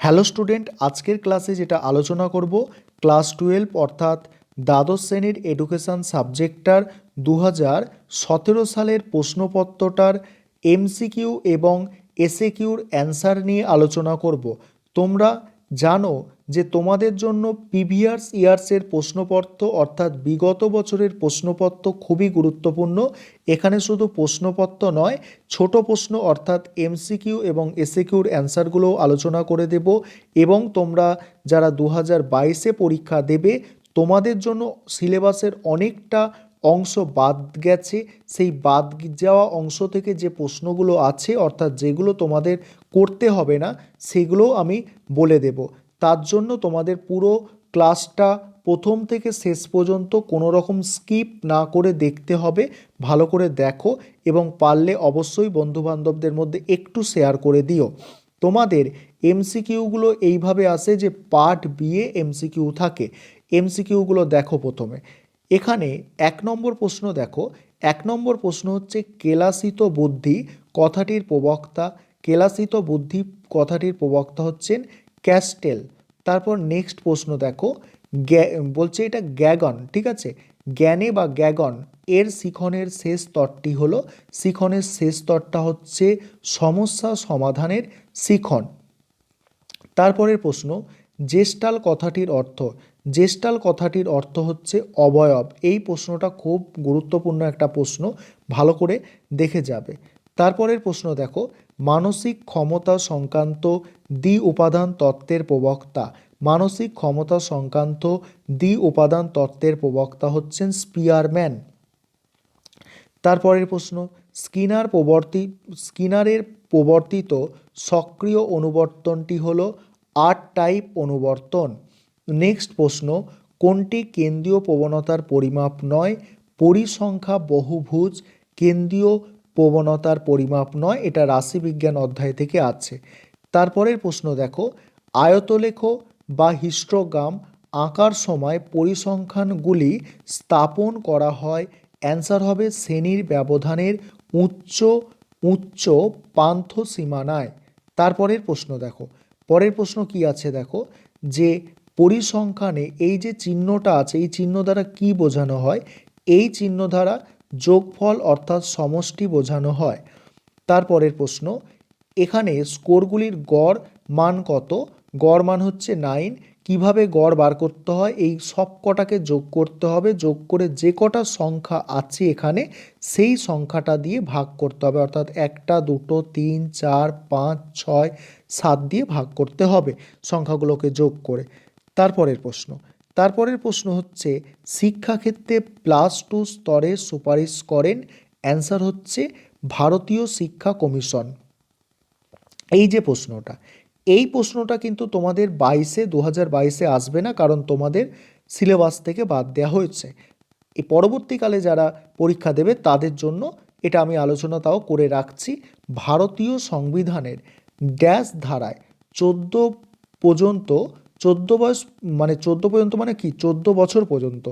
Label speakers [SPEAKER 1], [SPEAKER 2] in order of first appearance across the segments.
[SPEAKER 1] Hello student, আজকের ক্লাসে যেটা আলোচনা করব ক্লাস 12 অর্থাৎ দ্বাদশ শ্রেণীর এডুকেশান সাবজেক্টটার 2017 সালের প্রশ্নপত্রটার এমসিকিউ এবং এসএকিউর অ্যান্সার নিয়ে আলোচনা করব। তোমরা জানো যে তোমাদের জন্য প্রিভিয়াস ইয়ার্সের প্রশ্নপত্র অর্থাৎ বিগত বছরের প্রশ্নপত্র খুবই গুরুত্বপূর্ণ। এখানে শুধু প্রশ্নপত্র নয়, ছোট প্রশ্ন অর্থাৎ এমসিকিউ এবং এসএকিউর অ্যান্সারগুলোও আলোচনা করে দেব। এবং তোমরা যারা 2022-এ পরীক্ষা দেবে তোমাদের জন্য সিলেবাসের অনেকটা অংশ বাদ গেছে। সেই বাদ যাওয়া অংশ থেকে যে প্রশ্নগুলো আছে অর্থাৎ যেগুলো তোমাদের করতে হবে না সেগুলোও আমি বলে দেব। তার জন্য তোমাদের পুরো ক্লাসটা প্রথম থেকে শেষ পর্যন্ত কোনো রকম স্কিপ না করে দেখতে হবে। ভালো করে দেখো এবং পারলে অবশ্যই বন্ধুবান্ধবদের মধ্যে একটু শেয়ার করে দিও। তোমাদের এমসিকিউগুলো এইভাবে আসে যে পার্ট বিয়ে এমসিকিউ থাকে। এমসিকিউগুলো দেখো প্রথমে। এখানে 1 নম্বর প্রশ্ন দেখো। 1 নম্বর প্রশ্ন হচ্ছে কেলাসিত বুদ্ধি কথাটির প্রবক্তা। কেলাসিত বুদ্ধি কথাটির প্রবক্তা হচ্ছেন ক্যাস্টেল। তারপর নেক্সট প্রশ্ন দেখো, বলছে এটা গ্যাগন, ঠিক আছে। জ্ঞানে বা গ্যাগন এর শিখনের শেষ স্তরটি হলো, শিখনের শেষ স্তরটা হচ্ছে সমস্যা সমাধানের শিখন। তারপরের প্রশ্ন, জেস্টাল কথাটির অর্থ। জেস্টাল কথাটির অর্থ হচ্ছে অবয়ব। এই প্রশ্নটা খুব গুরুত্বপূর্ণ একটা প্রশ্ন, ভালো করে দেখে যাবে। তারপরের প্রশ্ন দেখো, মানসিক ক্ষমতা সংক্রান্ত দ্বি উপাদান তত্ত্বের প্রবক্তা। মানসিক ক্ষমতা সংক্রান্ত দ্বি উপাদান তত্ত্বের প্রবক্তা হচ্ছেন স্পিয়ারম্যান। তারপরের প্রশ্ন, স্কিনারের প্রবর্তিত সক্রিয় অনুবর্তনটি হলো আর টাইপ অনুবর্তন। নেক্সট প্রশ্ন, কোনটি কেন্দ্রীয় প্রবণতার পরিমাপ নয়? পরিসংখ্যা বহুভুজ কেন্দ্রীয় প্রবণতার পরিমাপ নয়, এটা রাশিবিজ্ঞান অধ্যায় থেকে আছে। তারপরের প্রশ্ন দেখো, আয়তলেখ বা হিস্টোগ্রাম আঁকার সময় পরিসংখ্যানগুলি স্থাপন করা হয়। অ্যান্সার হবে শ্রেণীর ব্যবধানের উচ্চ উচ্চ পান্থ সীমানায়। তারপরের প্রশ্ন দেখো, পরের প্রশ্ন কি আছে দেখো, যে পরিসংখ্যানে এই যে চিহ্নটা আছে এই চিহ্ন দ্বারা কি বোঝানো হয়? এই চিহ্ন দ্বারা যোগফল অর্থাৎ সমষ্টি বোঝানো হয়। তারপরের প্রশ্ন, এখানে স্কোরগুলির গড় মান কত? গড় মান হচ্ছে 9। কিভাবে গড় বার করতে হয়? এই সব কটাকে যোগ করতে হবে, যোগ করে যে কটা সংখ্যা আছে এখানে সেই সংখ্যাটা দিয়ে ভাগ করতে হবে, অর্থাৎ 1 2 3 4 5 6 7 দিয়ে ভাগ করতে হবে সংখ্যাগুলোকে যোগ করে। তারপরের প্রশ্ন হচ্ছে শিক্ষাক্ষেত্রে +2 স্তরের সুপারিশ করেন। অ্যান্সার হচ্ছে ভারতীয় শিক্ষা কমিশন। এই যে প্রশ্নটা, এই প্রশ্নটা কিন্তু তোমাদের 2022-এ আসবে না, কারণ তোমাদের সিলেবাস থেকে বাদ দেওয়া হয়েছে। এই পরবর্তীকালে যারা পরীক্ষা দেবে তাদের জন্য এটা আমি আলোচনা তাও করে রাখছি। ভারতীয় সংবিধানের ড্যাশ ধারায় 14 পর্যন্ত 14 বয়স মানে 14 পর্যন্ত মানে কি 14 বছর পর্যন্ত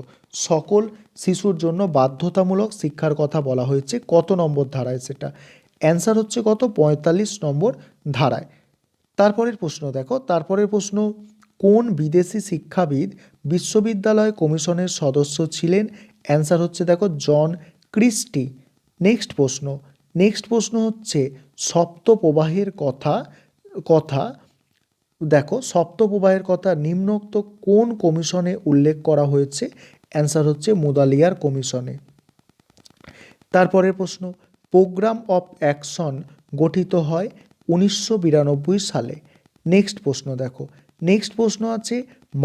[SPEAKER 1] সকল শিশুর জন্য বাধ্যতামূলক শিক্ষার কথা বলা হয়েছে। কত নম্বর ধারায় সেটা? অ্যান্সার হচ্ছে কত? 45 নম্বর ধারায়। তারপরের প্রশ্ন দেখো, তারপরের প্রশ্ন, কোন বিদেশি শিক্ষাবিদ বিশ্ববিদ্যালয় কমিশনের সদস্য ছিলেন? অ্যান্সার হচ্ছে দেখো জন ক্রিস্টি। নেক্সট প্রশ্ন হচ্ছে সপ্তপ্রবাহের কথা কথা দেখো সপ্তপ্রবাহের কথা নিম্নোক্ত কোন কমিশনে উল্লেখ করা হয়েছে? অ্যান্সার হচ্ছে মুদালিয়ার কমিশনে। তারপরের প্রশ্ন, প্রোগ্রাম অফ অ্যাকশন গঠিত হয় 1992 সালে। নেক্সট প্রশ্ন আছে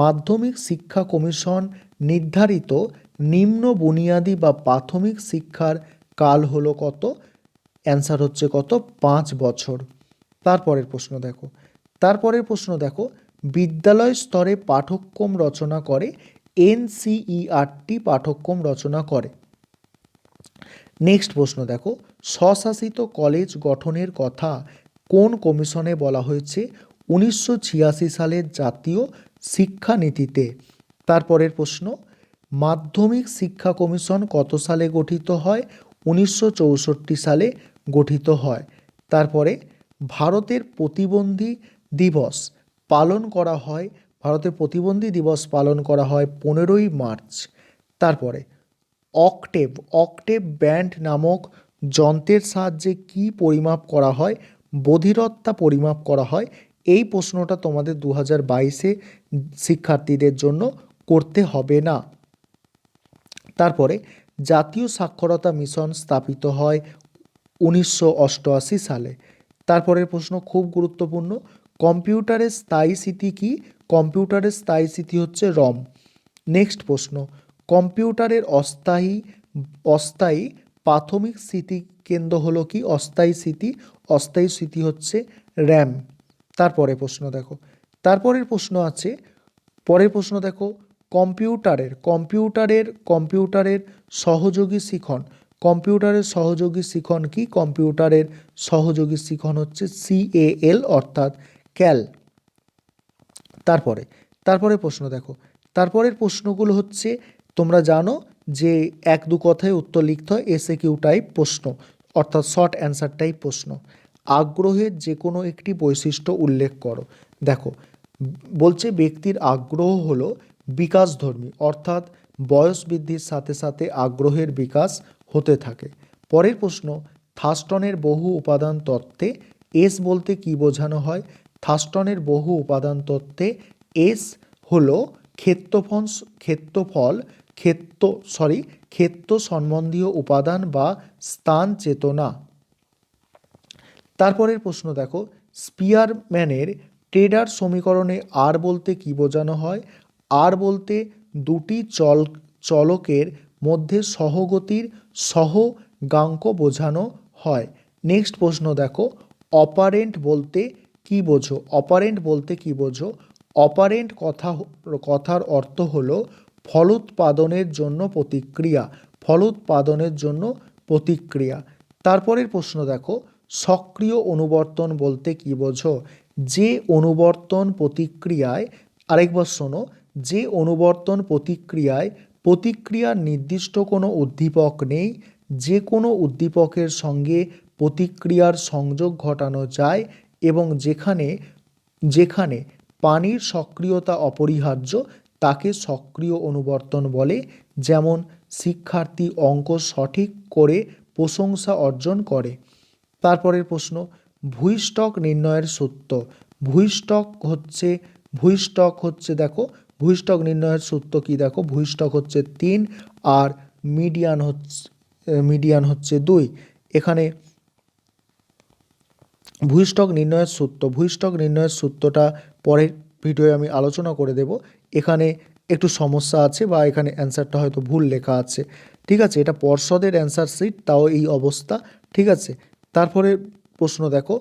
[SPEAKER 1] মাধ্যমিক শিক্ষা কমিশন নির্ধারিত নিম্ন বুনিয়াদি বা প্রাথমিক শিক্ষার কাল হলো কত? অ্যান্সার হচ্ছে কত? 5 বছর। তারপরের প্রশ্ন দেখো বিদ্যালয় স্তরে পাঠ্যক্রম রচনা করে এনসিইআরটি পাঠ্যক্রম রচনা করে। নেক্সট প্রশ্ন দেখো, স্বশাসিত কলেজ গঠনের কথা কোন কমিশনে বলা হয়েছে? 1986 সালের জাতীয় শিক্ষানীতিতে। তারপরের প্রশ্ন, মাধ্যমিক শিক্ষা কমিশন কত সালে গঠিত হয়? 1964 সালে গঠিত হয়। তারপরে ভারতের প্রতিবন্ধী দিবস পালন করা হয়, ভারতের প্রতিবন্ধী দিবস পালন করা হয় 15ই মার্চ। তারপরে অক্টেভ, অক্টেভ ব্যান্ড নামক যন্ত্রের সাহায্যে কি পরিমাপ করা হয়? বধিরত্বা পরিমাপ করা হয়। এই প্রশ্নটা তোমাদের 2022-এ শিক্ষার্থীদের জন্য করতে হবে না। তারপরে জাতীয় সাক্ষরতা মিশন স্থাপিত হয় 1988 সালে। তারপরের প্রশ্ন খুব গুরুত্বপূর্ণ, কম্পিউটারের স্থায়ী স্মৃতি কি? কম্পিউটারের স্থায়ী স্মৃতি হচ্ছে রম। নেক্সট প্রশ্ন, কম্পিউটারের অস্থায়ী অস্থায়ী প্রাথমিক স্মৃতি কেন্দ্র হলো কি? অস্থায়ী স্মৃতি হচ্ছে র্যাম। তারপরে প্রশ্ন দেখো, তারপরের প্রশ্ন আছে, পরের প্রশ্ন দেখো, কম্পিউটারের সহযোগী শিখন, কম্পিউটারের সহযোগী শিখন কি? কম্পিউটারের সহযোগী শিখন হচ্ছে CAL অর্থাৎ ক্যাল। তারপরে প্রশ্ন দেখো, তারপরের প্রশ্নগুলো হচ্ছে তোমরা জানো যে 1-2 কথায় উত্তর লিখতে হয়, SAQ টাইপ প্রশ্ন অর্থাৎ শর্ট অ্যান্সার টাইপ প্রশ্ন। আগ্রহের যে কোনো একটি বৈশিষ্ট্য উল্লেখ করো। দেখো বলছে ব্যক্তির আগ্রহ হলো বিকাশধর্মী অর্থাৎ বয়স বৃদ্ধির সাথে সাথে আগ্রহের বিকাশ হতে থাকে। পরের প্রশ্ন, থার্স্টনের বহু উপাদান তত্ত্বে এস বলতে কি বোঝানো হয়? থার্স্টনের বহু উপাদান তত্ত্বে এস হলো ক্ষেত্র সম্বন্ধীয় উপাদান বা স্থান চেতনা। তারপরের প্রশ্ন দেখো, স্পিয়ারম্যানের টেডার সমীকরণে আর বলতে কি বোঝানো হয়? আর বলতে দুটি চলকের মধ্যে সহগতির সহগাঙ্ক বোঝানো হয়। নেক্সট প্রশ্ন দেখো, অপারেন্ট বলতে কি বোঝো? অপারেন্ট বলতে কি বোঝো? অপারেন্ট কথার অর্থ হলো ফলোৎপাদনের জন্য প্রতিক্রিয়া, ফলোৎপাদনের জন্য প্রতিক্রিয়া। তারপরের প্রশ্ন দেখো, সক্রিয় অনুবর্তন বলতে কি বোঝো? যে অনুবর্তন প্রতিক্রিয়ায়, আরেকবার শোনো, যে অনুবর্তন প্রতিক্রিয়ার নির্দিষ্ট কোনো উদ্দীপক নেই, যে কোনো উদ্দীপকের সঙ্গে প্রতিক্রিয়ার সংযোগ ঘটানো যায় এবং যেখানে পানির সক্রিয়তা অপরিহার্য তাকে সক্রিয় অনুবর্তন বলে। যেমন শিক্ষার্থী অঙ্ক সঠিক করে প্রশংসা অর্জন করে। তারপরের প্রশ্ন, ভূইষ্ঠক নির্ণয়ের সূত্র। ভূইষ্ঠক হচ্ছে দেখো, ভূইষ্ঠক নির্ণয়ের সূত্র কি? দেখো ভূইষ্ঠক হচ্ছে 3 আর মিডিয়ান হচ্ছে 2। এখানে ভূইষ্ঠক নির্ণয়ের সূত্রটা পরের ভিডিওয়ে আমি আলোচনা করে দেব। এখানে একটু সমস্যা আছে বা এখানে অ্যান্সারটা হয়তো ভুল লেখা আছে, ঠিক আছে? এটা পর্ষদের অ্যান্সার শিট, তাও এই অবস্থা, ঠিক আছে? তারপরে প্রশ্ন দেখো,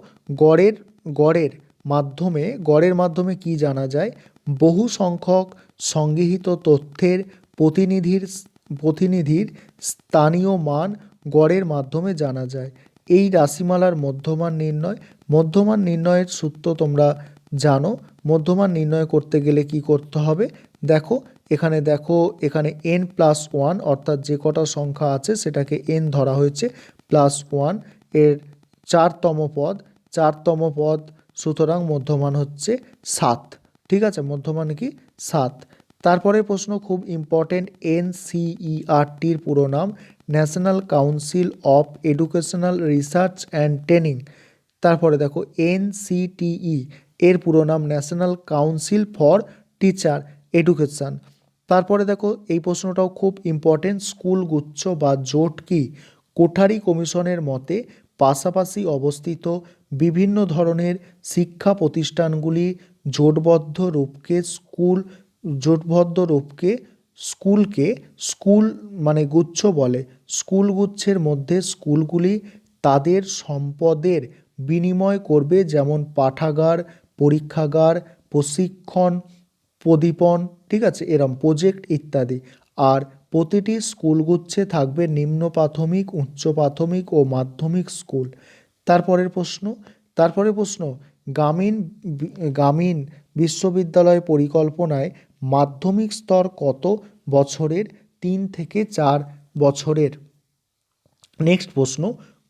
[SPEAKER 1] গড়ের মাধ্যমে কি জানা যায়? বহু সংখ্যক সংগৃহীত তথ্যের প্রতিনিধির স্থানীয় মান গড়ের মাধ্যমে জানা যায়। এই রাশিমালার মধ্যমান নির্ণয়ের সূত্র তোমরা জানো। মধ্যমান নির্ণয় করতে গেলে কি করতে হবে? দেখো এখানে n+1 অর্থাৎ যে কটা সংখ্যা আছে সেটাকে n ধরা হয়েছে, +1 এর 4তম পদ, সুতরাং মধ্যমান হচ্ছে 7, ঠিক আছে? মধ্যমান কি? 7। তারপরে প্রশ্ন খুব ইম্পর্টেন্ট, NCERTর পুরো নাম national council of educational research and training. তারপরে দেখো NCTE এর পুরো নাম national council for teacher education. তারপরে দেখো এই প্রশ্নটাও খুব ইম্পর্টেন্ট, স্কুল গুচ্ছ বা জোট কি? কোঠারি কমিশনের মতে পাশাপাশি অবস্থিত বিভিন্ন ধরনের শিক্ষা প্রতিষ্ঠানগুলি জোটবদ্ধ রূপকে স্কুল মানে গুচ্ছ বলে। স্কুল গুচ্ছের মধ্যে স্কুলগুলি তাদের সম্পদের বিনিময় করবে, যেমন পাঠাগার, পরীক্ষাগার, প্রশিক্ষণ, প্রদীপন, ঠিক আছে, এরম প্রজেক্ট ইত্যাদি। আর প্রতিটি স্কুলগুচ্ছে থাকবে নিম্ন প্রাথমিক, উচ্চ প্রাথমিক ও মাধ্যমিক স্কুল। তারপরে প্রশ্ন, গ্রামীণ বিশ্ববিদ্যালয় পরিকল্পনায় মাধ্যমিক স্তর কত বছরের? 3 থেকে 4 বছরের। নেক্সট প্রশ্ন,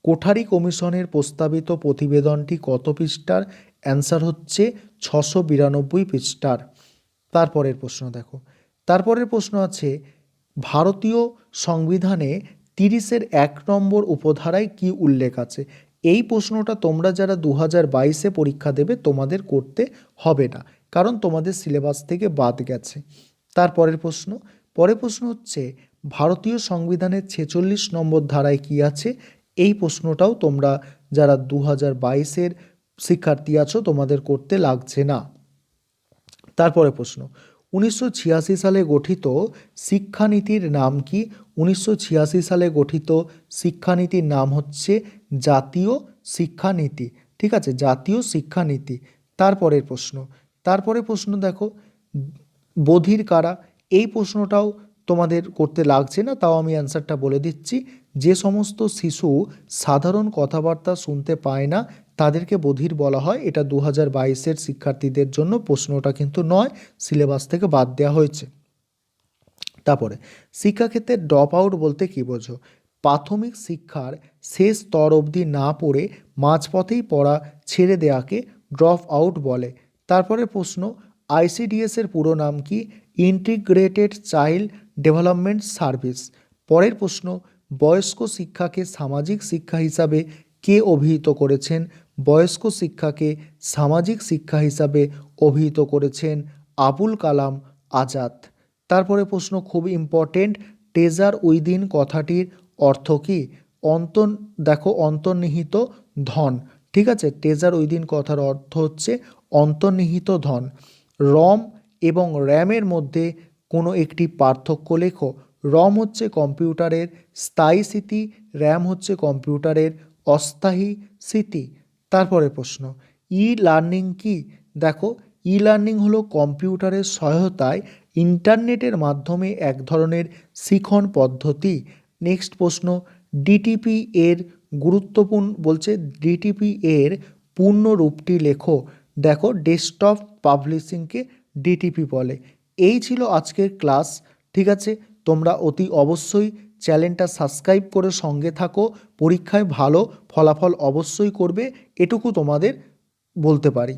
[SPEAKER 1] কোঠারি কমিশনের প্রস্তাবিত প্রতিবেদনটি কত পৃষ্ঠার? অ্যান্সার হচ্ছে 692 পৃষ্ঠার। তারপরের প্রশ্ন দেখো, তারপরের প্রশ্ন আছে ভারতীয় সংবিধানে 30-এর 1 নম্বর উপধারায় কি উল্লেখ আছে? এই প্রশ্নটা তোমরা যারা 2022-এ পরীক্ষা দেবে তোমাদের করতে হবে না, কারণ তোমাদের সিলেবাস থেকে বাদ গেছে। তারপরের প্রশ্ন, পরের প্রশ্ন হচ্ছে ভারতীয় সংবিধানের 46 নম্বর ধারায় কি আছে? এই প্রশ্নটাও তোমরা যারা 2022-এর শিক্ষার্থী আছো তোমাদের করতে লাগছে না। তারপরে প্রশ্ন, 1986 সালে গঠিত শিক্ষানীতির নাম কি? 1986 সালে গঠিত শিক্ষানীতির নাম হচ্ছে জাতীয় শিক্ষানীতি। ঠিক আছে, জাতীয় শিক্ষানীতি। তারপরের প্রশ্ন, তারপরে প্রশ্ন দেখো বধির কারা? এই প্রশ্নটাও তোমাদের করতে লাগছে না, তাও আমি অ্যান্সারটা বলে দিচ্ছি। যে সমস্ত শিশু সাধারণ কথাবার্তা শুনতে পায় না তাদেরকে বধির বলা হয়। এটা 2022-এর শিক্ষার্থীদের জন্য প্রশ্নটা কিন্তু নয়, সিলেবাস থেকে বাদ দেওয়া হয়েছে। তারপরে শিক্ষাক্ষেত্রে ড্রপ আউট বলতে কী বোঝো? প্রাথমিক শিক্ষার শেষ স্তর অবধি না পড়ে মাঝপথেই পড়া ছেড়ে দেওয়াকে ড্রপ আউট বলে। তারপরে প্রশ্ন, আইসিডিএসের পুরো নাম কি? Integrated child development service. পরের প্রশ্ন, বয়স্ক শিক্ষাকে সামাজিক শিক্ষা হিসাবে কে অভিহিত করেছেন? বয়স্ক শিক্ষাকে সামাজিক শিক্ষা হিসাবে অভিহিত করেছেন আবুল কালাম আজাদ। তারপরে প্রশ্ন খুব ইম্পর্টেন্ট, ট্রেজার উইদিন কথাটির অর্থ কী? দেখো অন্তর্নিহিত ধন। ঠিক আছে, ট্রেজার উইদিন কথার অর্থ হচ্ছে অন্তর্নিহিত ধন। রম এবং র্যামের মধ্যে কোনো একটি পার্থক্য লেখো। রম হচ্ছে কম্পিউটারের স্থায়ী স্মৃতি, র্যাম হচ্ছে কম্পিউটারের অস্থায়ী স্মৃতি। তারপরে প্রশ্ন, ই লার্নিং কি? দেখো ই লার্নিং হলো কম্পিউটারের সহায়তায় ইন্টারনেটের মাধ্যমে এক ধরনের শিখন পদ্ধতি। নেক্সট প্রশ্ন, ডিটিপি এর গুরুত্বপূর্ণ বলছে, ডিটিপি এর পূর্ণ রূপটি লেখো। দেখো ডেস্কটপ পাবলিশিংকে ডিটিপি বলে। এই ছিল আজকের ক্লাস। ঠিক আছে, তোমরা অতি অবশ্যই চ্যানেলটা সাবস্ক্রাইব করে সঙ্গে থাকো। পরীক্ষায় ভালো ফলাফল অবশ্যই করবে, এটুকু তোমাদের বলতে পারি।